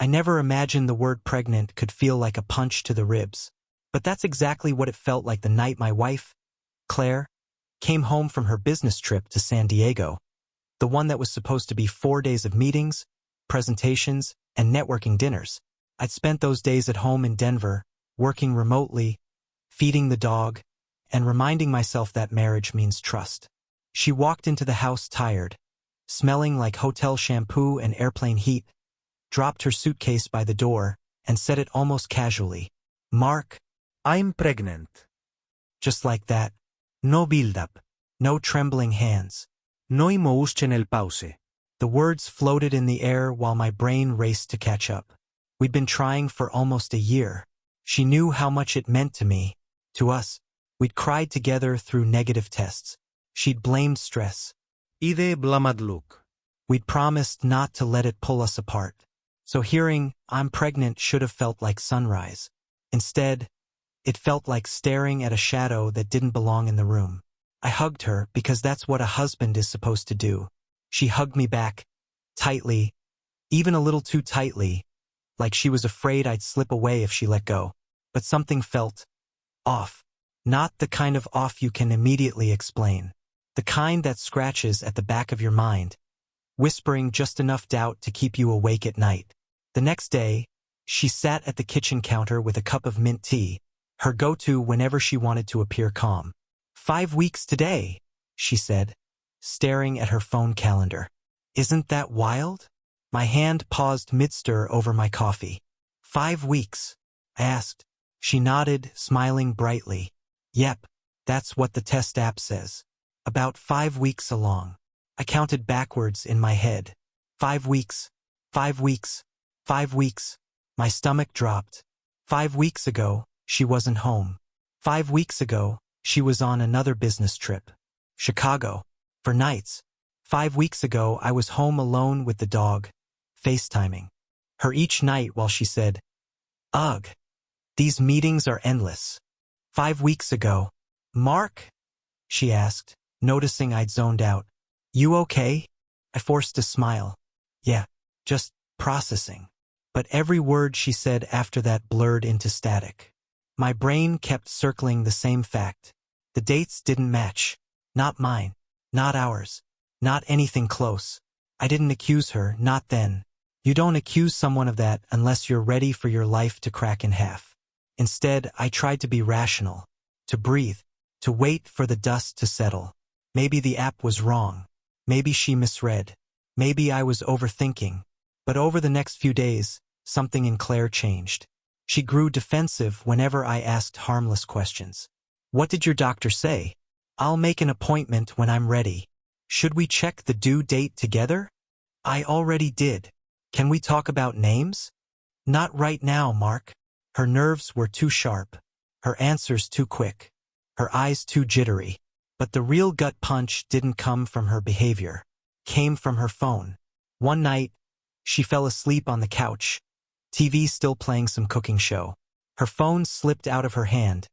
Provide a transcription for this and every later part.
I never imagined the word pregnant could feel like a punch to the ribs. But that's exactly what it felt like the night my wife, Claire, came home from her business trip to San Diego, the one that was supposed to be 4 days of meetings, presentations, and networking dinners. I'd spent those days at home in Denver, working remotely, feeding the dog, and reminding myself that marriage means trust. She walked into the house tired, smelling like hotel shampoo and airplane heat, dropped her suitcase by the door, and said it almost casually. "Mark, I'm pregnant. just like that. No build-up, no trembling hands. No emotion nel pause. The words floated in the air while my brain raced to catch up. We'd been trying for almost a year. She knew how much it meant to me, to us. We'd cried together through negative tests. She'd blamed stress. Ide blamadluk. We'd promised not to let it pull us apart. So hearing, "I'm pregnant," should have felt like sunrise. Instead, it felt like staring at a shadow that didn't belong in the room. I hugged her because that's what a husband is supposed to do. She hugged me back, tightly, even a little too tightly, like she was afraid I'd slip away if she let go. But something felt off. Not the kind of off you can immediately explain. The kind that scratches at the back of your mind, whispering just enough doubt to keep you awake at night. The next day, she sat at the kitchen counter with a cup of mint tea, her go-to whenever she wanted to appear calm. 5 weeks today, she said, staring at her phone calendar. Isn't that wild? My hand paused mid-stir over my coffee. 5 weeks, I asked. She nodded, smiling brightly. Yep, that's what the test app says. About 5 weeks along. I counted backwards in my head. 5 weeks, 5 weeks, 5 weeks. My stomach dropped. 5 weeks ago, she wasn't home. 5 weeks ago, she was on another business trip. Chicago. For nights. 5 weeks ago, I was home alone with the dog, FaceTiming her each night while she said, "Ugh, these meetings are endless." 5 weeks ago, "Mark?" she asked, noticing I'd zoned out. "You okay?" I forced a smile. "Yeah, just processing." But every word she said after that blurred into static. My brain kept circling the same fact. The dates didn't match. Not mine. Not ours. Not anything close. I didn't accuse her, not then. You don't accuse someone of that unless you're ready for your life to crack in half. Instead, I tried to be rational, to breathe, to wait for the dust to settle. Maybe the app was wrong. Maybe she misread. Maybe I was overthinking. But over the next few days, something in Claire changed. She grew defensive whenever I asked harmless questions. "What did your doctor say?" "I'll make an appointment when I'm ready." "Should we check the due date together?" "I already did." "Can we talk about names?" "Not right now, Mark." Her nerves were too sharp. Her answers too quick. Her eyes too jittery. But the real gut punch didn't come from her behavior. Came from her phone. One night, she fell asleep on the couch, TV still playing some cooking show. Her phone slipped out of her hand,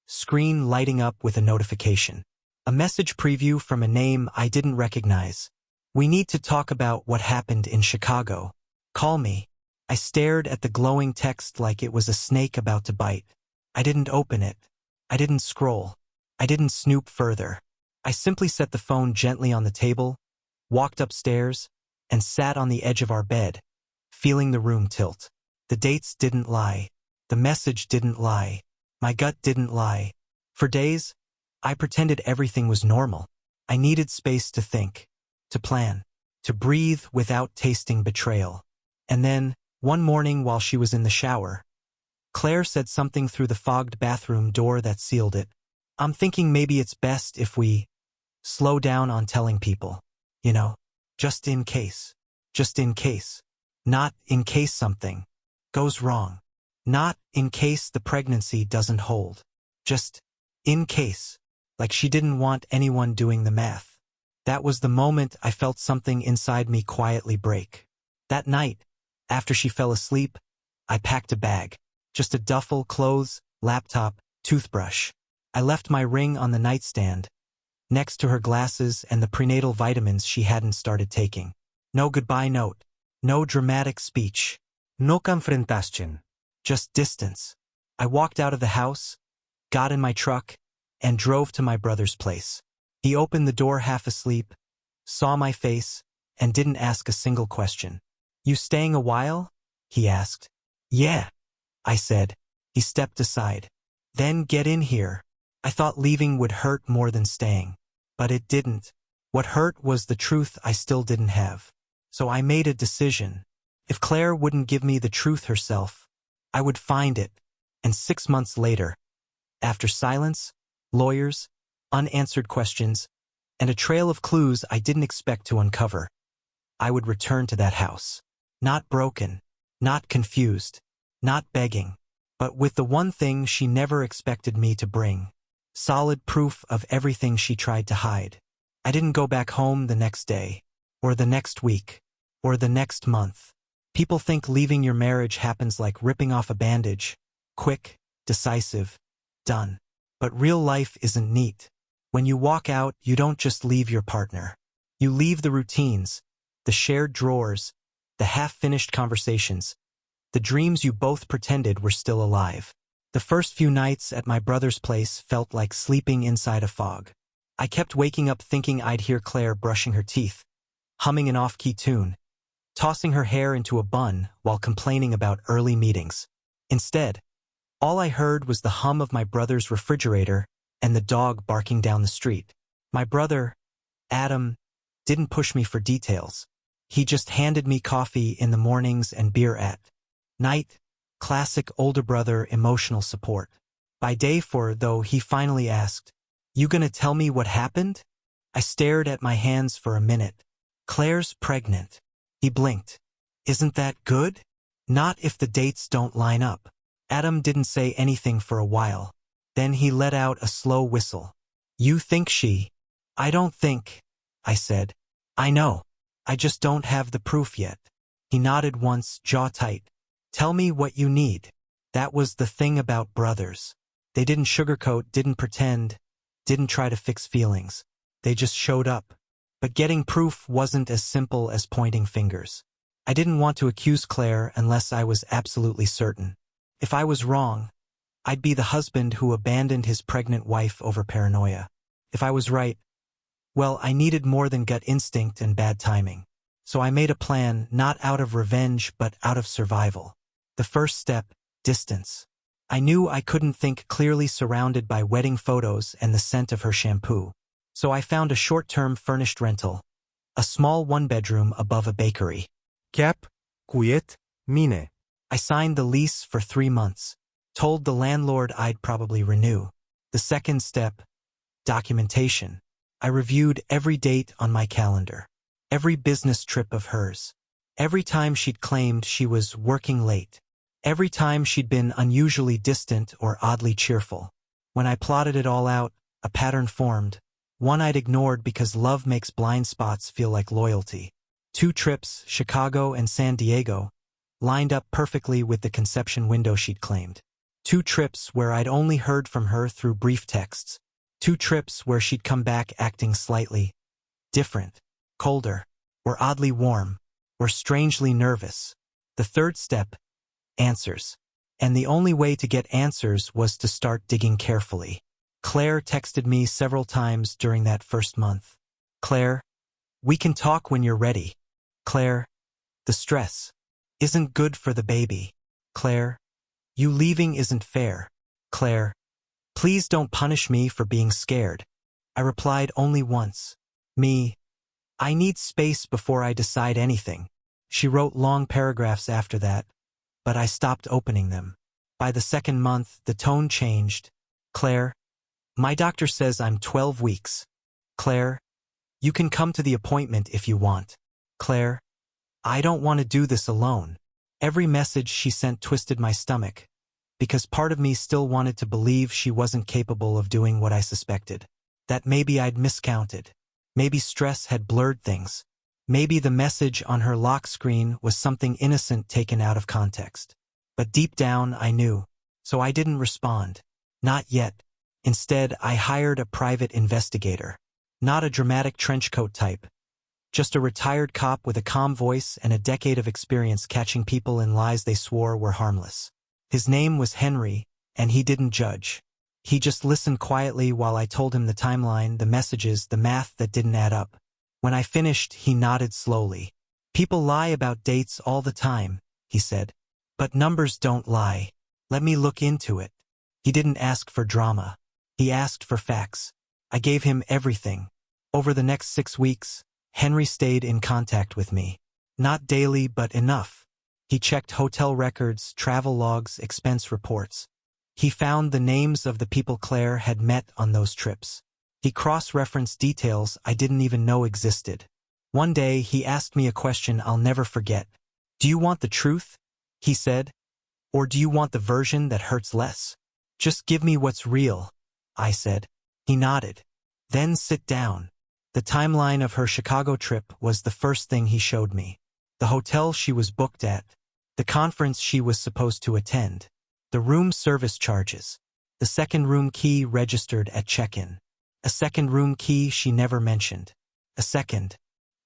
screen lighting up with a notification. A message preview from a name I didn't recognize. "We need to talk about what happened in Chicago. Call me." I stared at the glowing text like it was a snake about to bite. I didn't open it. I didn't scroll. I didn't snoop further. I simply set the phone gently on the table, walked upstairs, and sat on the edge of our bed, feeling the room tilt. The dates didn't lie. The message didn't lie. My gut didn't lie. For days, I pretended everything was normal. I needed space to think, to plan, to breathe without tasting betrayal. And then, one morning while she was in the shower, Claire said something through the fogged bathroom door that sealed it. "I'm thinking maybe it's best if we slow down on telling people. You know, just in case. Just in case. Not in case something goes wrong. Not in case the pregnancy doesn't hold. Just in case." Like she didn't want anyone doing the math. That was the moment I felt something inside me quietly break. That night, after she fell asleep, I packed a bag. Just a duffel, clothes, laptop, toothbrush. I left my ring on the nightstand, next to her glasses and the prenatal vitamins she hadn't started taking. No goodbye note. No dramatic speech. No confrontation. Just distance. I walked out of the house, got in my truck, and drove to my brother's place. He opened the door half asleep, saw my face, and didn't ask a single question. "You staying a while?" he asked. "Yeah," I said. He stepped aside. "Then get in here." I thought leaving would hurt more than staying. But it didn't. What hurt was the truth I still didn't have. So I made a decision. If Claire wouldn't give me the truth herself, I would find it. And 6 months later, after silence, lawyers, unanswered questions, and a trail of clues I didn't expect to uncover, I would return to that house. Not broken, not confused, not begging, but with the one thing she never expected me to bring: solid proof of everything she tried to hide. I didn't go back home the next day, or the next week, or the next month. People think leaving your marriage happens like ripping off a bandage: quick, decisive, done. But real life isn't neat. When you walk out, you don't just leave your partner. You leave the routines, the shared drawers, the half-finished conversations, the dreams you both pretended were still alive. The first few nights at my brother's place felt like sleeping inside a fog. I kept waking up thinking I'd hear Claire brushing her teeth, humming an off-key tune, tossing her hair into a bun while complaining about early meetings. Instead, all I heard was the hum of my brother's refrigerator and the dog barking down the street. My brother, Adam, didn't push me for details. He just handed me coffee in the mornings and beer at night. Classic older brother emotional support. By day 4, though, he finally asked, "You gonna tell me what happened?" I stared at my hands for a minute. "Claire's pregnant." He blinked. "Isn't that good?" "Not if the dates don't line up." Adam didn't say anything for a while. Then he let out a slow whistle. "You think she—" "I don't think," I said. "I know. I just don't have the proof yet." He nodded once, jaw tight. "Tell me what you need." That was the thing about brothers. They didn't sugarcoat, didn't pretend, didn't try to fix feelings. They just showed up. But getting proof wasn't as simple as pointing fingers. I didn't want to accuse Claire unless I was absolutely certain. If I was wrong, I'd be the husband who abandoned his pregnant wife over paranoia. If I was right, well, I needed more than gut instinct and bad timing. So I made a plan, not out of revenge but out of survival. The first step: distance. I knew I couldn't think clearly surrounded by wedding photos and the scent of her shampoo. So I found a short-term furnished rental, a small one-bedroom above a bakery. Cap, quiet, mine. I signed the lease for 3 months, told the landlord I'd probably renew. The second step: documentation. I reviewed every date on my calendar, every business trip of hers, every time she'd claimed she was working late, every time she'd been unusually distant or oddly cheerful. When I plotted it all out, a pattern formed, one I'd ignored because love makes blind spots feel like loyalty. 2 trips, Chicago and San Diego, lined up perfectly with the conception window she'd claimed. 2 trips where I'd only heard from her through brief texts. 2 trips where she'd come back acting slightly different, colder, or oddly warm, or strangely nervous. The third step: answers. And the only way to get answers was to start digging carefully. Claire texted me several times during that first month. "Claire, we can talk when you're ready." "Claire, the stress isn't good for the baby." "Claire, you leaving isn't fair." "Claire, please don't punish me for being scared." I replied only once. "Me, I need space before I decide anything." She wrote long paragraphs after that, but I stopped opening them. By the second month, the tone changed. "Claire, my doctor says I'm 12 weeks. Claire, you can come to the appointment if you want. Claire, I don't want to do this alone." Every message she sent twisted my stomach, because part of me still wanted to believe she wasn't capable of doing what I suspected. That maybe I'd miscounted. Maybe stress had blurred things. Maybe the message on her lock screen was something innocent taken out of context. But deep down I knew, so I didn't respond. Not yet. Instead, I hired a private investigator. Not a dramatic trenchcoat type, Just a retired cop with a calm voice and a decade of experience catching people in lies they swore were harmless. His name was Henry, and he didn't judge. He just listened quietly while I told him the timeline, the messages, the math that didn't add up. When I finished, he nodded slowly. "People lie about dates all the time," he said. "But numbers don't lie. Let me look into it." He didn't ask for drama. He asked for facts. I gave him everything. Over the next 6 weeks, Henry stayed in contact with me. Not daily, but enough. He checked hotel records, travel logs, expense reports. He found the names of the people Claire had met on those trips. He cross-referenced details I didn't even know existed. One day, he asked me a question I'll never forget. "Do you want the truth?" he said. "Or do you want the version that hurts less?" "Just give me what's real," I said. He nodded. "Then sit down." The timeline of her Chicago trip was the first thing he showed me. The hotel she was booked at. The conference she was supposed to attend. The room service charges. The second room key registered at check-in. A second room key she never mentioned. A second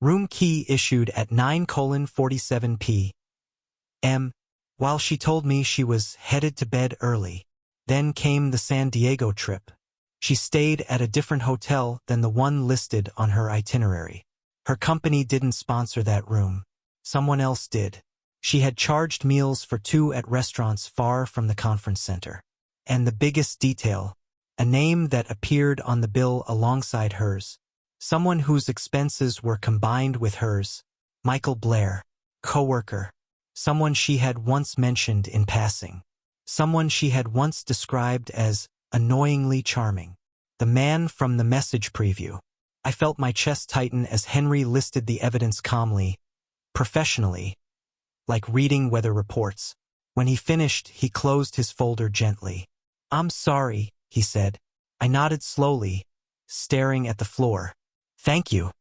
room key issued at 9:47 p.m. while she told me she was headed to bed early. Then came the San Diego trip. She stayed at a different hotel than the one listed on her itinerary. Her company didn't sponsor that room. Someone else did. She had charged meals for 2 at restaurants far from the conference center. And the biggest detail, a name that appeared on the bill alongside hers. Someone whose expenses were combined with hers. Michael Blair, coworker. Someone she had once mentioned in passing. Someone she had once described as annoyingly charming. The man from the message preview. I felt my chest tighten as Henry listed the evidence calmly, professionally, like reading weather reports. When he finished, he closed his folder gently. "I'm sorry," he said. I nodded slowly, staring at the floor. "Thank you."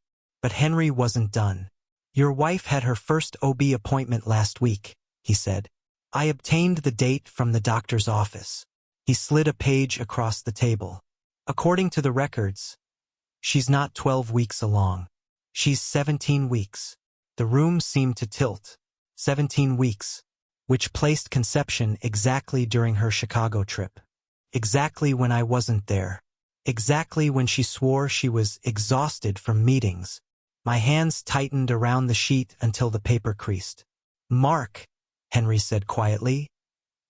But Henry wasn't done. "Your wife had her first OB appointment last week," he said. I obtained the date from the doctor's office. He slid a page across the table. "According to the records, she's not 12 weeks along. She's 17 weeks. The room seemed to tilt. 17 weeks, which placed conception exactly during her Chicago trip. Exactly when I wasn't there. Exactly when she swore she was exhausted from meetings. My hands tightened around the sheet until the paper creased. "Mark," Henry said quietly,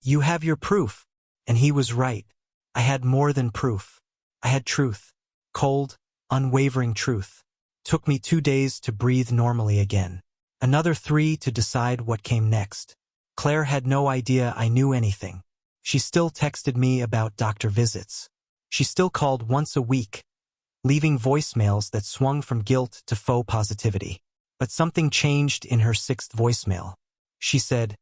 "you have your proof." And he was right. I had more than proof. I had truth. Cold, unwavering truth. Took me 2 days to breathe normally again. Another 3 to decide what came next. Claire had no idea I knew anything. She still texted me about doctor visits. She still called once a week, leaving voicemails that swung from guilt to faux positivity. But something changed in her 6th voicemail. She said,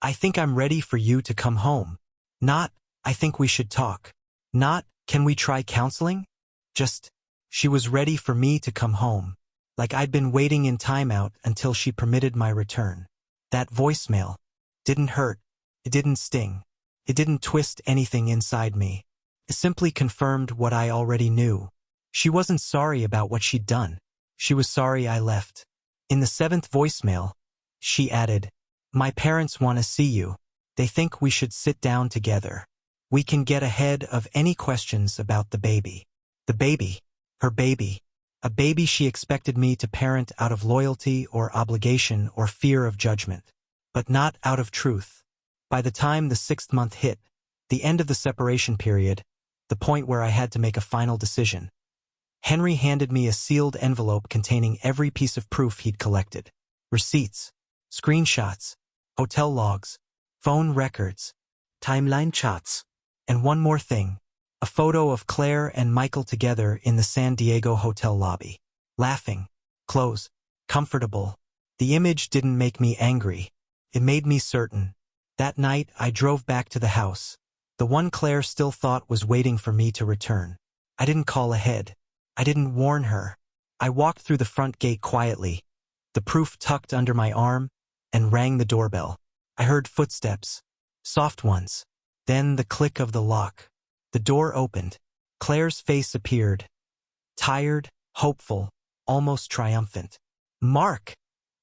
"I think I'm ready for you to come home." Not, "I think we should talk." Not, "Can we try counseling?" Just, she was ready for me to come home. Like I'd been waiting in timeout until she permitted my return. That voicemail didn't hurt. It didn't sting. It didn't twist anything inside me. It simply confirmed what I already knew. She wasn't sorry about what she'd done. She was sorry I left. In the 7th voicemail, she added, "My parents want to see you. They think we should sit down together. We can get ahead of any questions about the baby." The baby. Her baby. A baby she expected me to parent out of loyalty or obligation or fear of judgment. But not out of truth. By the time the 6th month hit, the end of the separation period, the point where I had to make a final decision, Henry handed me a sealed envelope containing every piece of proof he'd collected. Receipts, screenshots, hotel logs, phone records, timeline charts. And one more thing, a photo of Claire and Michael together in the San Diego hotel lobby. Laughing, close, comfortable. The image didn't make me angry. It made me certain. That night, I drove back to the house. The one Claire still thought was waiting for me to return. I didn't call ahead. I didn't warn her. I walked through the front gate quietly, the proof tucked under my arm, and rang the doorbell. I heard footsteps, soft ones. Then the click of the lock. The door opened. Claire's face appeared. Tired, hopeful, almost triumphant. Mark,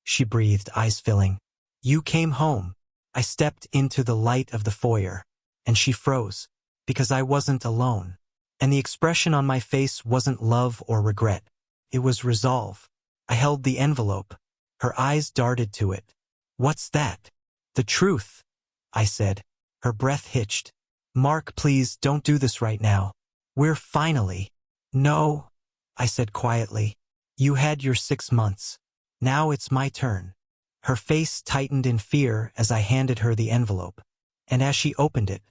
she breathed, eyes filling. You came home. I stepped into the light of the foyer, and she froze, because I wasn't alone. And the expression on my face wasn't love or regret. It was resolve. I held the envelope. Her eyes darted to it. What's that? The truth, I said. Her breath hitched. Mark, please don't do this right now. We're finally. No, I said quietly. You had your 6 months. Now it's my turn. Her face tightened in fear as I handed her the envelope. And as she opened it,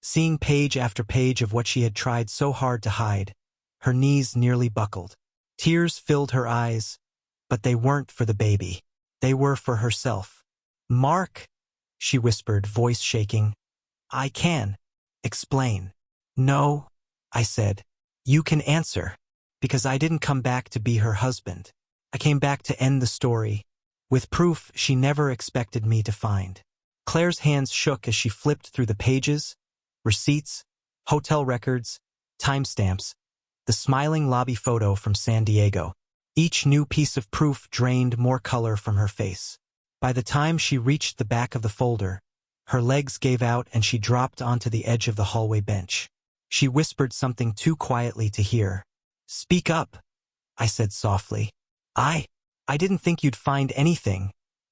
seeing page after page of what she had tried so hard to hide, her knees nearly buckled. Tears filled her eyes, but they weren't for the baby. They were for herself. Mark, she whispered, voice shaking. I can. Explain. No, I said. You can answer. Because I didn't come back to be her husband. I came back to end the story, with proof she never expected me to find. Claire's hands shook as she flipped through the pages, receipts, hotel records, timestamps, the smiling lobby photo from San Diego. Each new piece of proof drained more color from her face. By the time she reached the back of the folder, her legs gave out and she dropped onto the edge of the hallway bench. She whispered something too quietly to hear. Speak up, I said softly. I didn't think you'd find anything,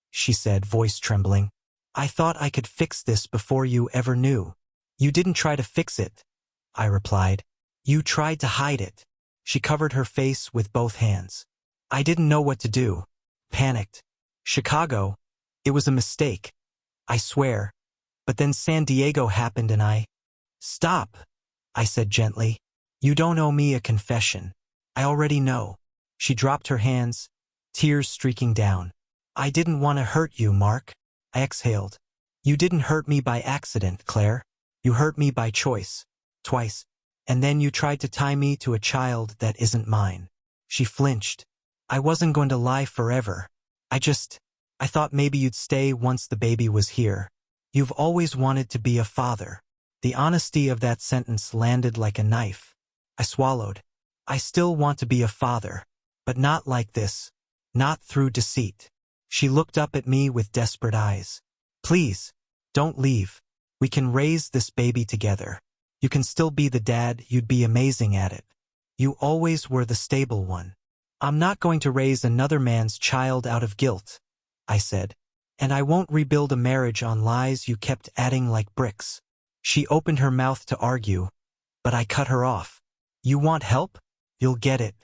she said, voice trembling. I thought I could fix this before you ever knew. You didn't try to fix it, I replied. You tried to hide it. She covered her face with both hands. I didn't know what to do. Panicked. Chicago. It was a mistake. I swear. But then San Diego happened and I... Stop, I said gently. You don't owe me a confession. I already know. She dropped her hands, tears streaking down. I didn't want to hurt you, Mark. I exhaled. You didn't hurt me by accident, Claire. You hurt me by choice. Twice. And then you tried to tie me to a child that isn't mine. She flinched. I wasn't going to lie forever. I thought maybe you'd stay once the baby was here. You've always wanted to be a father. The honesty of that sentence landed like a knife. I swallowed. I still want to be a father. But not like this. Not through deceit. She looked up at me with desperate eyes. Please, don't leave. We can raise this baby together. You can still be the dad, you'd be amazing at it. You always were the stable one. I'm not going to raise another man's child out of guilt, I said. And I won't rebuild a marriage on lies you kept adding like bricks. She opened her mouth to argue, but I cut her off. You want help? You'll get it.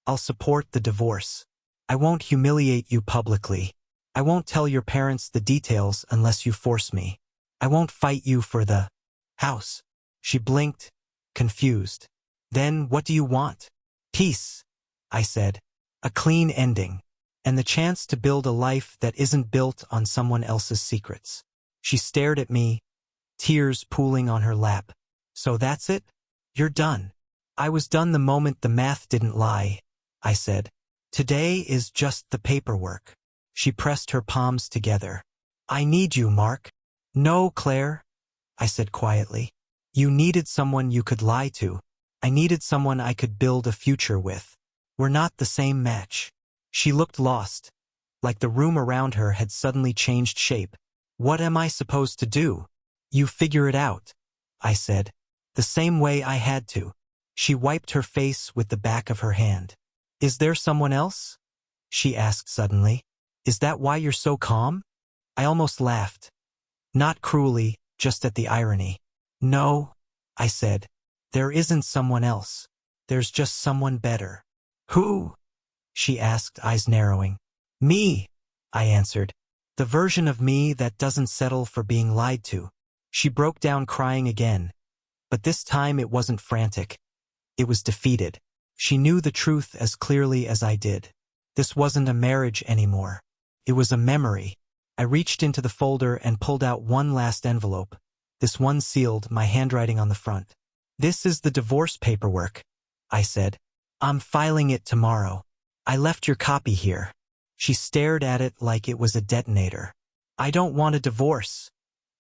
I'll support the divorce. I won't humiliate you publicly. I won't tell your parents the details unless you force me. I won't fight you for the house. She blinked, confused. Then what do you want? Peace, I said. A clean ending. And the chance to build a life that isn't built on someone else's secrets. She stared at me, tears pooling on her lap. So that's it? You're done. I was done the moment the math didn't lie, I said. Today is just the paperwork. She pressed her palms together. I need you, Mark. No, Claire, I said quietly. You needed someone you could lie to. I needed someone I could build a future with. We're not the same match. She looked lost, like the room around her had suddenly changed shape. What am I supposed to do? You figure it out, I said, the same way I had to. She wiped her face with the back of her hand. Is there someone else? She asked suddenly. Is that why you're so calm? I almost laughed. Not cruelly, just at the irony. No, I said. There isn't someone else. There's just someone better. Who? She asked, eyes narrowing. Me, I answered. The version of me that doesn't settle for being lied to. She broke down crying again. But this time it wasn't frantic. It was defeated. She knew the truth as clearly as I did. This wasn't a marriage anymore. It was a memory. I reached into the folder and pulled out one last envelope. This one sealed, my handwriting on the front. This is the divorce paperwork, I said. I'm filing it tomorrow. I left your copy here. She stared at it like it was a detonator. I don't want a divorce,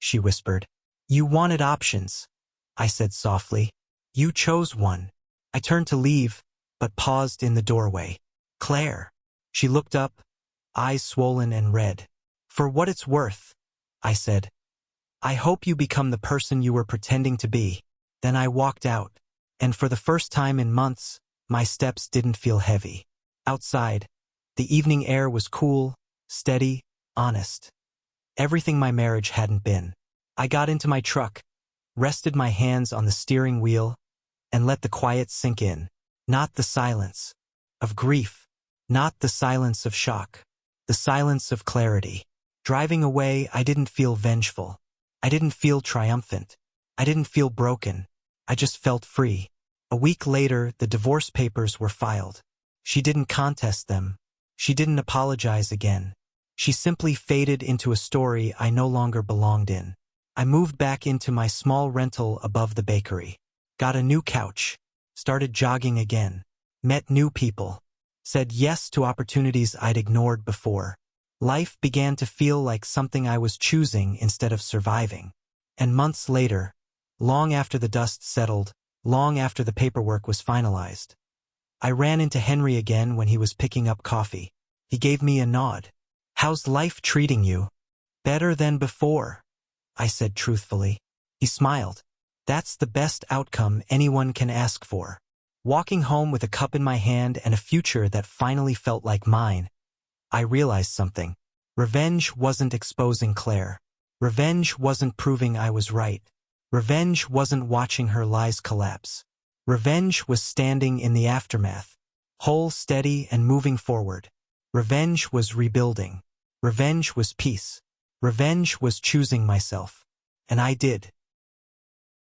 she whispered. You wanted options, I said softly. You chose one. I turned to leave, but paused in the doorway. Claire. She looked up, eyes swollen and red. "For what it's worth," I said. "I hope you become the person you were pretending to be." Then I walked out, and for the first time in months, my steps didn't feel heavy. Outside, the evening air was cool, steady, honest. Everything my marriage hadn't been. I got into my truck, rested my hands on the steering wheel, and let the quiet sink in. Not the silence of grief, not the silence of shock, the silence of clarity. Driving away, I didn't feel vengeful. I didn't feel triumphant. I didn't feel broken. I just felt free. A week later, the divorce papers were filed. She didn't contest them. She didn't apologize again. She simply faded into a story I no longer belonged in. I moved back into my small rental above the bakery. Got a new couch. Started jogging again. Met new people. Said yes to opportunities I'd ignored before. Life began to feel like something I was choosing instead of surviving. And months later, long after the dust settled, long after the paperwork was finalized, I ran into Henry again when he was picking up coffee. He gave me a nod. "How's life treating you?" "Better than before," I said truthfully. He smiled. "That's the best outcome anyone can ask for." Walking home with a cup in my hand and a future that finally felt like mine, I realized something. Revenge wasn't exposing Claire. Revenge wasn't proving I was right. Revenge wasn't watching her lies collapse. Revenge was standing in the aftermath, whole, steady, and moving forward. Revenge was rebuilding. Revenge was peace. Revenge was choosing myself. And I did.